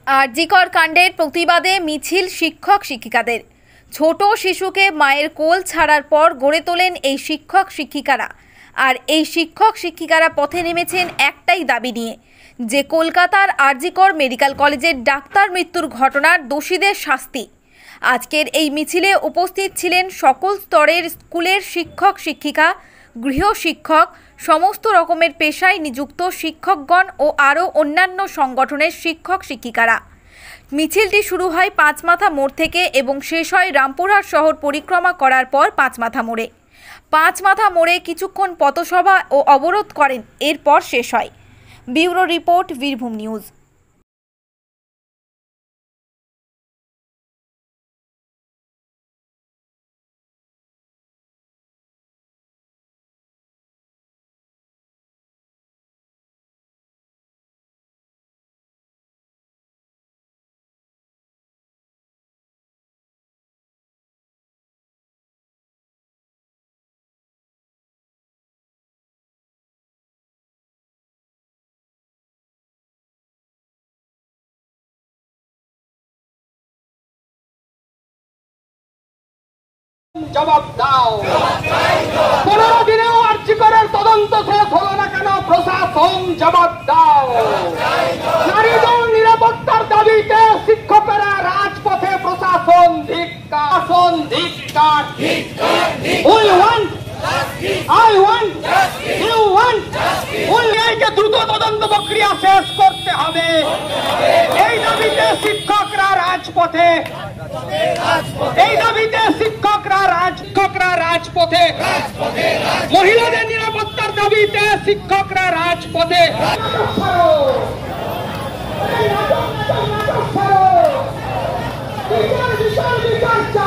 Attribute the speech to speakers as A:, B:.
A: আরজিকর কাণ্ডের প্রতিবাদে মিছিল শিক্ষক শিক্ষিকাদের। ছোট শিশুকে মায়ের কোল ছাড়ার পর গড়ে তোলেন এই শিক্ষক শিক্ষিকারা। আর এই শিক্ষক শিক্ষিকারা পথে নেমেছেন একটাই দাবি নিয়ে, যে কলকাতার আরজিকর মেডিকেল কলেজের ডাক্তার মৃত্যুর ঘটনার দোষীদের শাস্তি। আজকের এই মিছিলে উপস্থিত ছিলেন সকল স্তরের স্কুলের শিক্ষক শিক্ষিকা, গৃহশিক্ষক, সমস্ত রকমের পেশায় নিযুক্ত শিক্ষকগণ ও আরও অন্যান্য সংগঠনের শিক্ষক শিক্ষিকারা। মিছিলটি শুরু হয় পাঁচমাথা মোড় থেকে এবং শেষ হয় রামপুরহাট শহর পরিক্রমা করার পর পাঁচমাথা মোড়ে। পাঁচমাথা মোড়ে কিছুক্ষণ পথসভা ও অবরোধ করেন, এরপর শেষ হয়। Bureau report, Birbhum news.
B: জবাব দাও। 15 দিনেও আরজিকরের তদন্ত শেষ হলো না কেন? প্রশাসন জবাব দাও। নারীদের নিরাপত্তার দাবিতে শিক্ষকেরা রাজপথে, প্রশাসন ধিক্কার, ধিক্কার। We want, I want, you want, উল্লেখকে দ্রুত তদন্ত প্রক্রিয়া শেষ করতে হবে। এই দাবিতে শিক্ষকরা রাজপথে, এই দাবিতে শিক্ষকরা রাজপথে, মহিলাদের নিরাপত্তার দাবিতে শিক্ষকরা রাজপথে। বিচার